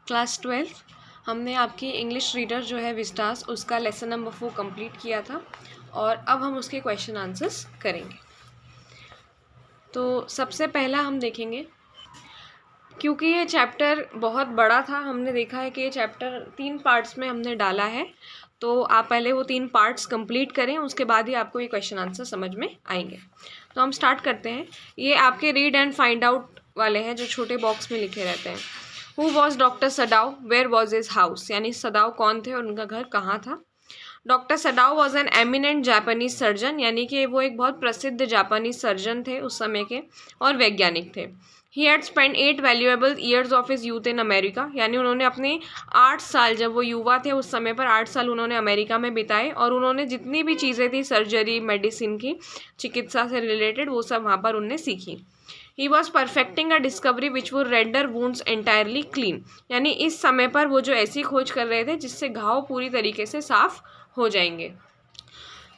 Class 12 हमने आपकी English reader जो है विस्टास उसका लेसन नंबर 4 कंप्लीट किया था और अब हम उसके क्वेश्चन आंसर्स करेंगे। तो सबसे पहला हम देखेंगे, क्योंकि ये चैप्टर बहुत बड़ा था, हमने देखा है कि ये चैप्टर 3 पार्ट्स में हमने डाला है, तो आप पहले वो 3 पार्ट्स कंप्लीट करें, उसके बाद ही आपको ये क्वेश्चन आंसर समझ में आएंगे। तो हम स्टार्ट करते हैं। ये आपके रीड एंड फाइंड आउट वाले हैं जो छोटे बॉक्स में लिखे रहते हैं। Who was doctor Sadao, where was his house, यानी सदाव कौन थे और उनका घर कहाँ था। Doctor Sadao was an eminent Japanese surgeon, यानी कि वो एक बहुत प्रसिद्ध जापानी सर्जन थे उस समय के और वैज्ञानिक थे। He had spend 8 valuable years of his youth in America, यानी उन्होंने अपने 8 साल, जब वो युवा थे उस समय पर 8 साल उन्होंने अमेरिका में बिताए और उन्होंने जितनी भी चीज़ें थी सर्जरी मेडिसिन की, चिकित्सा से रिलेटेड, वो सब वहाँ पर उनने सीखी। He was perfecting a discovery which वो रेंडर वुंड्स एंटायरली क्लीन, यानी इस समय पर वो जो ऐसी खोज कर रहे थे जिससे घाव पूरी तरीके से साफ हो जाएंगे।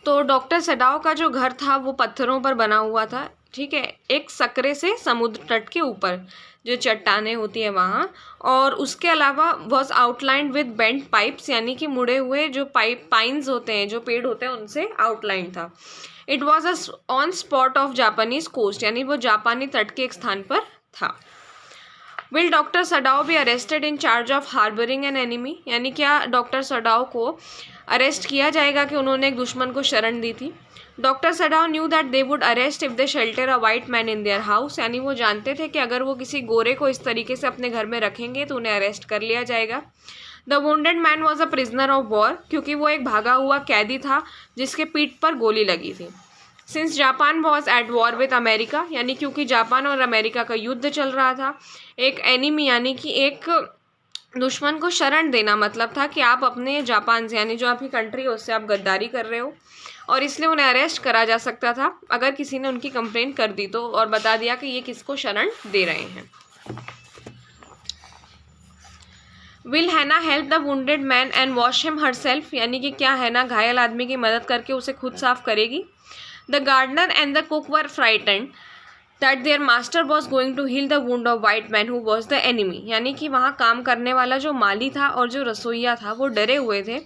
तो डॉक्टर सडाव का जो घर था वो पत्थरों पर बना हुआ था, ठीक है, एक सकरे से समुद्र तट के ऊपर जो चट्टानें होती है वहाँ, और उसके अलावा was outlined with bent pipes, यानी कि मुड़े हुए जो पाइन्स होते हैं, जो पेड़ होते हैं, उनसे आउटलाइन था। It was a on spot of Japanese coast, यानी वो जापानी तट के एक स्थान पर था। Will doctor Sadao be arrested in charge of harbouring an enemy, यानी क्या डॉक्टर सडाव को अरेस्ट किया जाएगा कि उन्होंने एक दुश्मन को शरण दी थी। Doctor Sadao knew that they would arrest if they shelter a white man in their house, यानी वो जानते थे कि अगर वो किसी गोरे को इस तरीके से अपने घर में रखेंगे तो उन्हें अरेस्ट कर लिया जाएगा। The wounded man was a prisoner of war, क्योंकि वो एक भागा हुआ कैदी था जिसके पीठ पर गोली लगी थी। Since Japan was at war with America, यानी क्योंकि जापान और अमेरिका का युद्ध चल रहा था। एक एनिमी, यानी कि एक दुश्मन को शरण देना मतलब था कि आप अपने जापान से, यानी जो आपकी कंट्री है उससे आप गद्दारी कर रहे हो, और इसलिए उन्हें अरेस्ट करा जा सकता था अगर किसी ने उनकी कंप्लेंट कर दी तो, और बता दिया कि ये किसको शरण दे रहे हैं। विल हैना help the wounded man and wash him herself, यानी कि क्या हैना घायल आदमी की मदद करके उसे खुद साफ करेगी। The gardener and the cook were frightened that their master was going to heal the wound of white man who was the enemy, यानी कि वहाँ काम करने वाला जो माली था और जो रसोइया था वो डरे हुए थे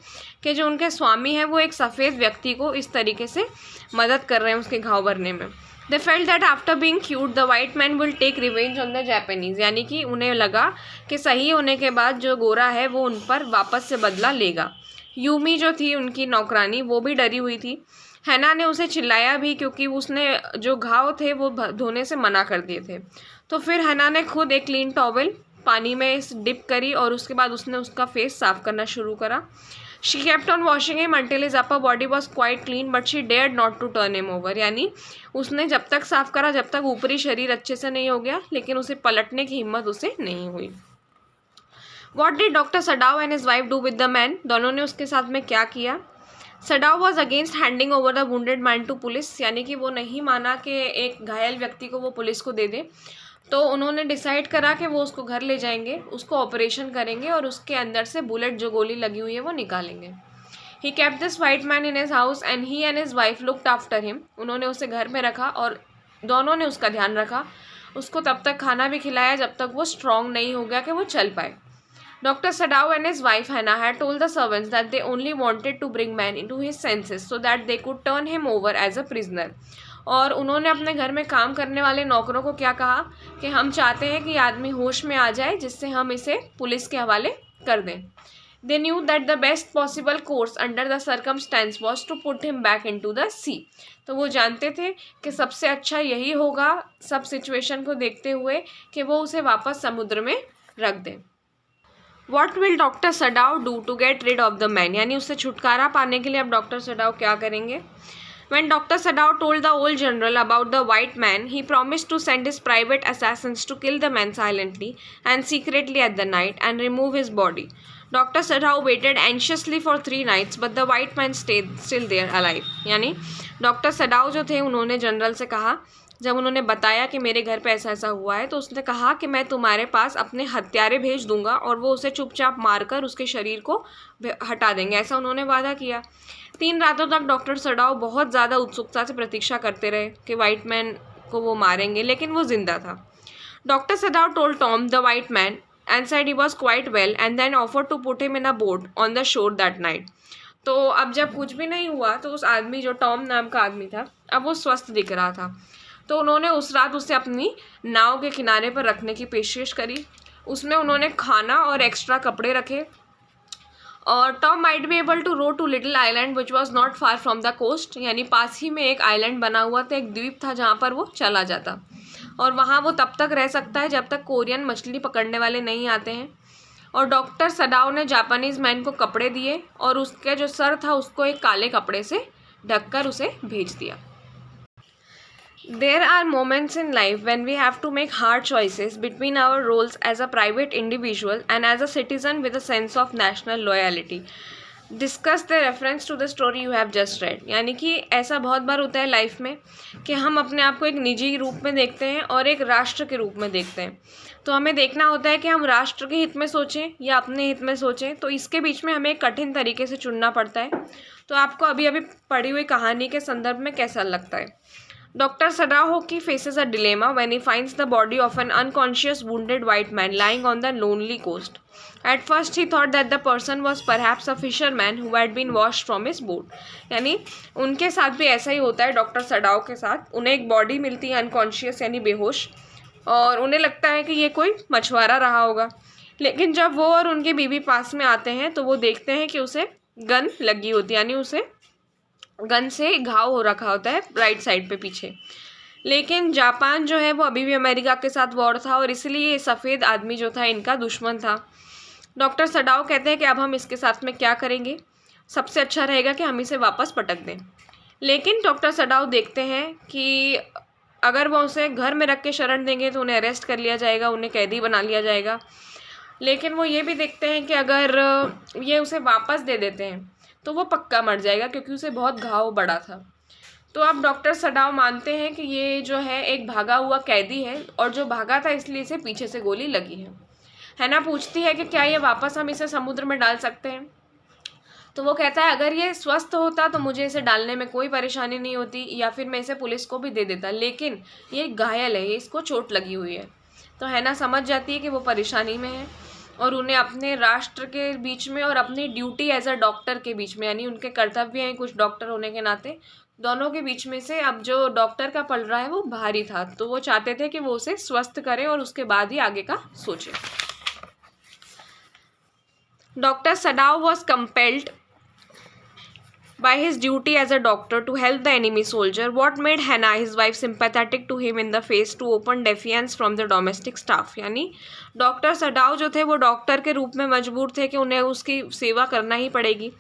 कि जो उनके स्वामी हैं वो एक सफ़ेद व्यक्ति को इस तरीके से मदद कर रहे हैं उसके घाव भरने में। They felt that after being cured the white man will take revenge on the Japanese, यानी कि उन्हें लगा कि सही होने के बाद जो गोरा है वो उन पर वापस से बदला लेगा। यूमी जो थी उनकी नौकरानी, वो भी डरी हुई थी। हैना ने उसे चिल्लाया भी क्योंकि उसने जो घाव थे वो धोने से मना कर दिए थे। तो फिर हैना ने खुद एक क्लीन टॉवेल पानी में डिप करी और उसके बाद उसने उसका फेस साफ करना शुरू करा। She kept on washing him until his upper body was quite clean but she dared not to turn him over, यानी उसने जब तक साफ करा जब तक ऊपरी शरीर अच्छे से नहीं हो गया, लेकिन उसे पलटने की हिम्मत उसे नहीं हुई। What did doctor Sadao and his wife do with the man, दोनों ने उसके साथ में क्या किया। Sadao was against handing over the wounded man to police, यानी कि वो नहीं माना कि एक घायल व्यक्ति को वो पुलिस को दे दे, तो उन्होंने डिसाइड करा कि वो उसको घर ले जाएंगे, उसको ऑपरेशन करेंगे और उसके अंदर से बुलेट जो गोली लगी हुई है वो निकालेंगे। He kept this white man in his house and he and his wife looked after him, उन्होंने उसे घर में रखा और दोनों ने उसका ध्यान रखा, उसको तब तक खाना भी खिलाया जब तक वो स्ट्रॉन्ग नहीं हो गया कि वो चल पाए। Dr. Sadaw and his wife Hannah had told the servants that they only wanted to bring man into his senses so that they could turn him over as a prisoner. और उन्होंने अपने घर में काम करने वाले नौकरों को क्या कहा कि हम चाहते हैं कि आदमी होश में आ जाए जिससे हम इसे पुलिस के हवाले कर दें। They knew that the best possible course under the circumstance was to put him back into the sea. तो वो जानते थे कि सबसे अच्छा यही होगा सब सिचुएशन को देखते हुए कि वो उसे वापस समुद्र में रख दें। What will doctor Sadao do to get rid of the man, यानी उससे छुटकारा पाने के लिए अब डॉक्टर सडाव क्या करेंगे। When Dr. Sadaw told the old general about the white man, he promised to send his private assassins to kill the man silently and secretly at the night and remove his body. Dr. Sadaw waited anxiously for 3 nights, but the white man stayed still there alive. यानी doctor सडाव जो थे उन्होंने general से कहा, जब उन्होंने बताया कि मेरे घर पे ऐसा ऐसा हुआ है, तो उसने कहा कि मैं तुम्हारे पास अपने हत्यारे भेज दूंगा और वो उसे चुपचाप मारकर उसके शरीर को हटा देंगे, ऐसा उन्होंने वादा किया। 3 रातों तक डॉक्टर सडाव बहुत ज़्यादा उत्सुकता से प्रतीक्षा करते रहे कि वाइट मैन को वो मारेंगे, लेकिन वो जिंदा था। Doctor Sadao told Tom the white man and said he was quite well and then offered to put him in a boat on the shore that night. तो अब जब कुछ भी नहीं हुआ तो उस आदमी, जो टॉम नाम का आदमी था, अब वो स्वस्थ दिख रहा था, तो उन्होंने उस रात उसे अपनी नाव के किनारे पर रखने की पेशकश करी। उसमें उन्होंने खाना और एक्स्ट्रा कपड़े रखे, और Tom might be able to row to little island which was not far from the coast, यानी पास ही में एक आइलैंड बना हुआ था, एक द्वीप था जहाँ पर वो चला जाता, और वहाँ वो तब तक रह सकता है जब तक कोरियन मछली पकड़ने वाले नहीं आते हैं। और डॉक्टर सडाओ ने जापानीज़ मैन को कपड़े दिए और उसके जो सर था उसको एक काले कपड़े से ढककर उसे भेज दिया। There are moments in life when we have to make hard choices between our roles as a private individual and as a citizen with a sense of national loyalty. Discuss the reference to the story you have just read. यानी कि ऐसा बहुत बार होता है life में कि हम अपने आप को एक निजी रूप में देखते हैं और एक राष्ट्र के रूप में देखते हैं। तो हमें देखना होता है कि हम राष्ट्र के हित में सोचें या अपने हित में सोचें, तो इसके बीच में हमें एक कठिन तरीके से चुनना पड़ता है। तो आपको अभी अभी पढ़ी हुई कहानी के संदर्भ में कैसा लगता है? Dr. Sadahoki faces a dilemma when he finds the body of an unconscious wounded white man lying on the lonely coast. At first he thought that the person was perhaps a fisherman who had been washed from his boat. यानी उनके साथ भी ऐसा ही होता है doctor Sadao के साथ। उन्हें एक बॉडी मिलती है अनकॉन्शियस यानी बेहोश, और उन्हें लगता है कि ये कोई मछुआरा रहा होगा। लेकिन जब वो और उनकी बीवी पास में आते हैं तो वो देखते हैं कि उसे गन लगी होती है, यानी उसे गन से घाव हो रखा होता है राइट साइड पे पीछे। लेकिन जापान जो है वो अभी भी अमेरिका के साथ वॉर था और इसलिए ये सफ़ेद आदमी जो था इनका दुश्मन था। डॉक्टर सडाओ कहते हैं कि अब हम इसके साथ में क्या करेंगे, सबसे अच्छा रहेगा कि हम इसे वापस पटक दें। लेकिन डॉक्टर सडाओ देखते हैं कि अगर वो उसे घर में रख के शरण देंगे तो उन्हें अरेस्ट कर लिया जाएगा, उन्हें कैदी बना लिया जाएगा। लेकिन वो ये भी देखते हैं कि अगर ये उसे वापस दे देते हैं तो वो पक्का मर जाएगा क्योंकि उसे बहुत घाव बड़ा था। तो अब डॉक्टर सडाओ मानते हैं कि ये जो है एक भागा हुआ कैदी है और जो भागा था इसलिए इसे पीछे से गोली लगी है। हैना पूछती है कि क्या ये वापस हम इसे समुद्र में डाल सकते हैं? तो वो कहता है अगर ये स्वस्थ होता तो मुझे इसे डालने में कोई परेशानी नहीं होती, या फिर मैं इसे पुलिस को भी दे देता, लेकिन ये घायल है, ये इसको चोट लगी हुई है। तो हैना समझ जाती है कि वो परेशानी में है और उन्हें अपने राष्ट्र के बीच में और अपनी ड्यूटी एज अ डॉक्टर के बीच में, यानी उनके कर्तव्य हैं कुछ डॉक्टर होने के नाते, दोनों के बीच में से अब जो डॉक्टर का पल रहा है वो भारी था। तो वो चाहते थे कि वो उसे स्वस्थ करें और उसके बाद ही आगे का सोचें। Doctor Sadao was compelled by his duty as a doctor to help the enemy soldier. What made Hannah, his wife, sympathetic to him in the face to open defiance from the domestic staff? यानी doctor Sadao जो थे वो doctor के रूप में मजबूर थे कि उन्हें उसकी सेवा करना ही पड़ेगी,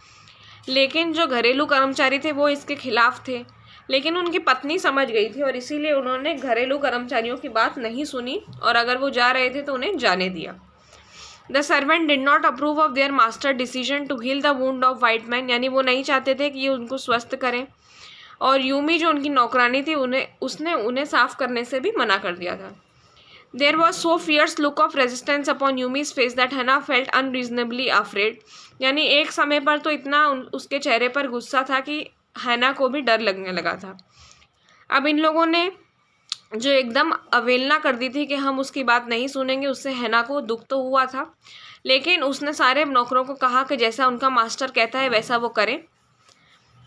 लेकिन जो घरेलू कर्मचारी थे वो इसके खिलाफ थे। लेकिन उनकी पत्नी समझ गई थी और इसीलिए उन्होंने घरेलू कर्मचारियों की बात नहीं सुनी और अगर वो जा रहे थे तो उन्हें जाने दिया। The servant did not approve of their master decision to heal the wound of white man, यानी वो नहीं चाहते थे कि ये उनको स्वस्थ करें, और यूमी जो उनकी नौकरानी थी उसने उन्हें साफ करने से भी मना कर दिया था। There was so fierce look of resistance upon Yumi's face that Hannah felt unreasonably afraid, यानी एक समय पर तो इतना उसके चेहरे पर गुस्सा था कि हैना को भी डर लगने लगा था। अब इन लोगों ने जो एकदम अवहेलना कर दी थी कि हम उसकी बात नहीं सुनेंगे, उससे हैना को दुख तो हुआ था, लेकिन उसने सारे नौकरों को कहा कि जैसा उनका मास्टर कहता है वैसा वो करें।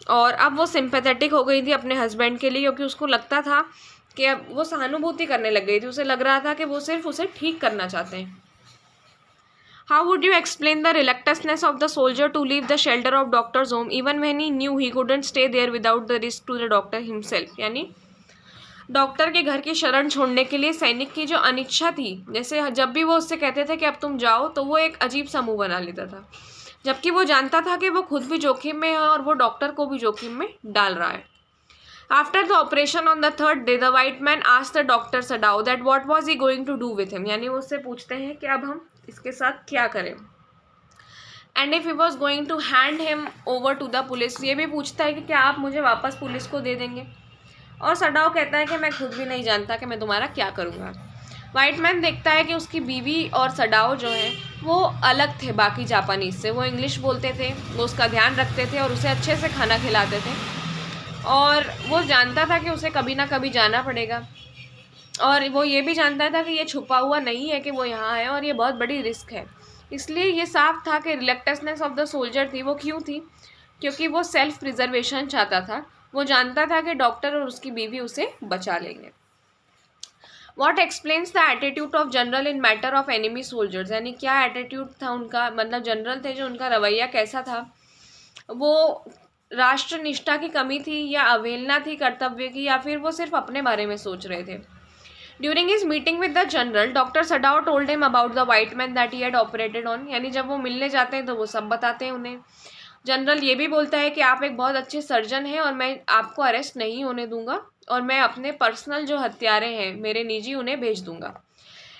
और अब वो सिंपैथेटिक हो गई थी अपने हस्बैंड के लिए, क्योंकि उसको लगता था कि अब वो सहानुभूति करने लग गई थी। उसे लग रहा था कि वो सिर्फ उसे ठीक करना चाहते हैं। How would you explain the reluctanceness of the soldier to leave the shelter of doctors home even when he knew he couldn't stay there without the risk to the doctor himself? यानी doctor के घर की शरण छोड़ने के लिए सैनिक की जो अनिच्छा थी, जैसे जब भी वो उससे कहते थे कि अब तुम जाओ तो वो एक अजीब सा मुँह बना लेता था, जबकि वो जानता था कि वो खुद भी जोखिम में है और वो डॉक्टर को भी जोखिम में डाल रहा है। After the operation on the third day the white man asked the doctor Sadao that what was he going to do with him, यानी वो उससे पूछते हैं कि अब हम इसके साथ क्या करें, and if he was going to hand him over to the police, ये भी पूछता है कि क्या आप मुझे वापस पुलिस को दे देंगे। और सडाओ कहता है कि मैं खुद भी नहीं जानता कि मैं तुम्हारा क्या करूँगा। वाइट मैन देखता है कि उसकी बीवी और सडाओ जो हैं वो अलग थे बाकी जापानीज से, वो इंग्लिश बोलते थे, वो उसका ध्यान रखते थे और उसे अच्छे से खाना खिलाते थे, और वो जानता था कि उसे कभी ना कभी जाना पड़ेगा। और वो ये भी जानता था कि ये छुपा हुआ नहीं है कि वो यहाँ है और ये बहुत बड़ी रिस्क है। इसलिए ये साफ था कि रिलक्टेंसनेस ऑफ द सोल्जर थी, वो क्यों थी, क्योंकि वो सेल्फ प्रिजर्वेशन चाहता था। वो जानता था कि डॉक्टर और उसकी बीवी उसे बचा लेंगे। What explains the attitude of general in matter of enemy soldiers, यानी क्या एटीट्यूड था उनका, मतलब जनरल थे जो उनका रवैया कैसा था, वो राष्ट्र निष्ठा की कमी थी या अवहेलना थी कर्तव्य की, या फिर वो सिर्फ अपने बारे में सोच रहे थे। During his meeting with the general, doctor Sadao told him about the white man that he had operated on, यानी जब वो मिलने जाते हैं तो वो सब बताते हैं उन्हें। जनरल ये भी बोलता है कि आप एक बहुत अच्छे सर्जन हैं और मैं आपको अरेस्ट नहीं होने दूंगा और मैं अपने पर्सनल जो हत्यारे हैं मेरे निजी उन्हें भेज दूंगा।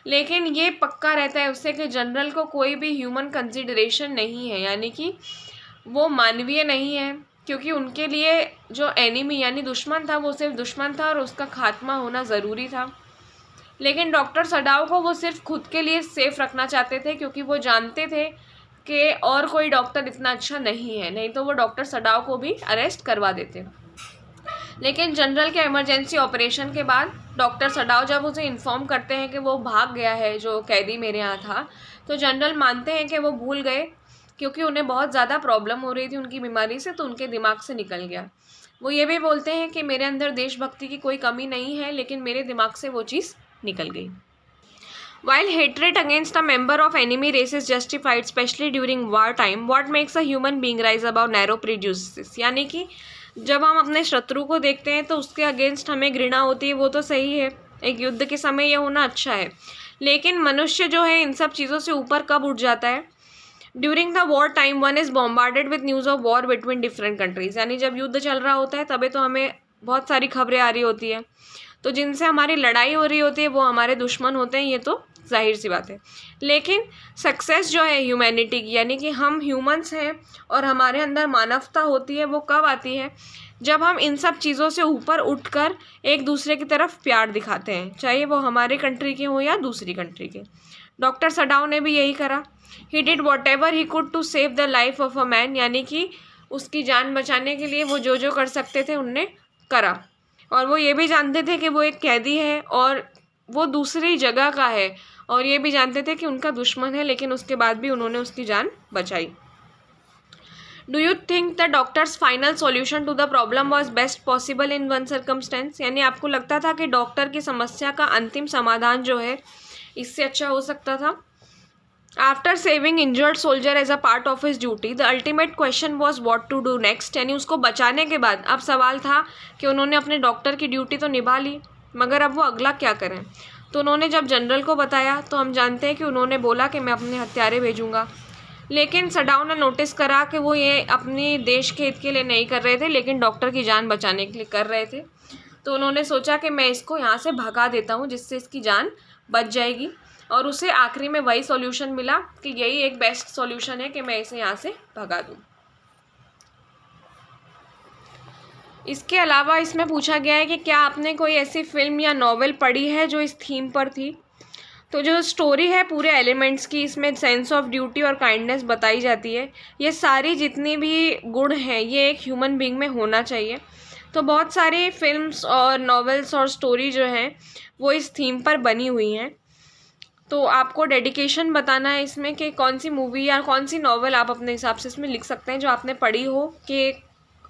लेकिन ये पक्का रहता है उससे कि जनरल को कोई भी ह्यूमन कंसिडरेशन नहीं है, यानी कि वो मानवीय नहीं है, क्योंकि उनके लिए जो एनिमी यानी दुश्मन था वो सिर्फ दुश्मन था और उसका खात्मा होना ज़रूरी था। लेकिन डॉक्टर सडाओ को वो सिर्फ खुद के लिए सेफ रखना चाहते थे, क्योंकि वो जानते थे कि और कोई डॉक्टर इतना अच्छा नहीं है, नहीं तो वो डॉक्टर सडाओ को भी अरेस्ट करवा देते। लेकिन जनरल के इमरजेंसी ऑपरेशन के बाद डॉक्टर सडाओ जब उसे इन्फॉर्म करते हैं कि वो भाग गया है जो कैदी मेरे यहाँ था, तो जनरल मानते हैं कि वो भूल गए, क्योंकि उन्हें बहुत ज़्यादा प्रॉब्लम हो रही थी उनकी बीमारी से, तो उनके दिमाग से निकल गया। वो ये भी बोलते हैं कि मेरे अंदर देशभक्ति की कोई कमी नहीं है, लेकिन मेरे दिमाग से वो चीज़ निकल गई। While hatred against a member of enemy race is justified, especially during war time, what makes a human being rise above narrow prejudices? यानी कि जब हम अपने शत्रु को देखते हैं तो उसके अगेंस्ट हमें घृणा होती है, वो तो सही है, एक युद्ध के समय यह होना अच्छा है, लेकिन मनुष्य जो है इन सब चीज़ों से ऊपर कब उठ जाता है? During the war time one is bombarded with news of war between different countries, यानी जब युद्ध चल रहा होता है तभी तो हमें बहुत सारी खबरें आ रही होती है, तो जिनसे हमारी लड़ाई हो रही होती है वो हमारे दुश्मन होते हैं, ये तो जाहिर सी बात है। लेकिन सक्सेस जो है ह्यूमैनिटी की, यानी कि हम ह्यूमंस हैं और हमारे अंदर मानवता होती है, वो कब आती है? जब हम इन सब चीज़ों से ऊपर उठकर एक दूसरे की तरफ प्यार दिखाते हैं, चाहे वो हमारे कंट्री के हों या दूसरी कंट्री के। डॉक्टर सडाओ ने भी यही करा। He did whatever he could to save the life of a man, यानी कि उसकी जान बचाने के लिए वो जो कर सकते थे उनने करा। और वो ये भी जानते थे कि वो एक कैदी है और वो दूसरी जगह का है, और ये भी जानते थे कि उनका दुश्मन है, लेकिन उसके बाद भी उन्होंने उसकी जान बचाई। Do you think the doctor's final solution to the problem was best possible in one circumstance, यानी आपको लगता था कि डॉक्टर की समस्या का अंतिम समाधान जो है इससे अच्छा हो सकता था? After saving injured soldier as a part of his duty, the ultimate question was what to do next, यानी उसको बचाने के बाद अब सवाल था कि उन्होंने अपने डॉक्टर की ड्यूटी तो निभा ली, मगर अब वो अगला क्या करें? तो उन्होंने जब जनरल को बताया तो हम जानते हैं कि उन्होंने बोला कि मैं अपने हत्यारे भेजूंगा। लेकिन सडाओ ने नोटिस करा कि वो ये अपने देश के हित के लिए नहीं कर रहे थे, लेकिन डॉक्टर की जान बचाने के लिए कर रहे थे। तो उन्होंने सोचा कि मैं इसको यहाँ से भगा देता हूँ जिससे इसकी जान बच जाएगी, और उसे आखिरी में वही सॉल्यूशन मिला कि यही एक बेस्ट सॉल्यूशन है कि मैं इसे यहाँ से भगा दूँ। इसके अलावा इसमें पूछा गया है कि क्या आपने कोई ऐसी फिल्म या नॉवेल पढ़ी है जो इस थीम पर थी? तो जो स्टोरी है पूरे एलिमेंट्स की, इसमें सेंस ऑफ ड्यूटी और काइंडनेस बताई जाती है। ये सारी जितनी भी गुण हैं ये एक ह्यूमन बीइंग में होना चाहिए। तो बहुत सारी फिल्म्स और नॉवेल्स और स्टोरी जो हैं वो इस थीम पर बनी हुई हैं। तो आपको डेडिकेशन बताना है इसमें कि कौन सी मूवी या कौन सी नॉवेल आप अपने हिसाब से इसमें लिख सकते हैं जो आपने पढ़ी हो, कि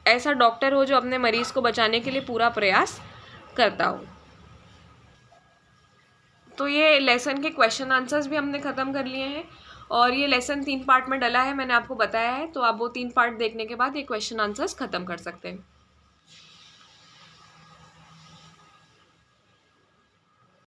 ऐसा डॉक्टर हो जो अपने मरीज़ को बचाने के लिए पूरा प्रयास करता हो। तो ये लेसन के क्वेश्चन आंसर्स भी हमने ख़त्म कर लिए हैं, और ये लेसन 3 पार्ट में डला है, मैंने आपको बताया है, तो आप वो 3 पार्ट देखने के बाद ये क्वेश्चन आंसर्स ख़त्म कर सकते हैं।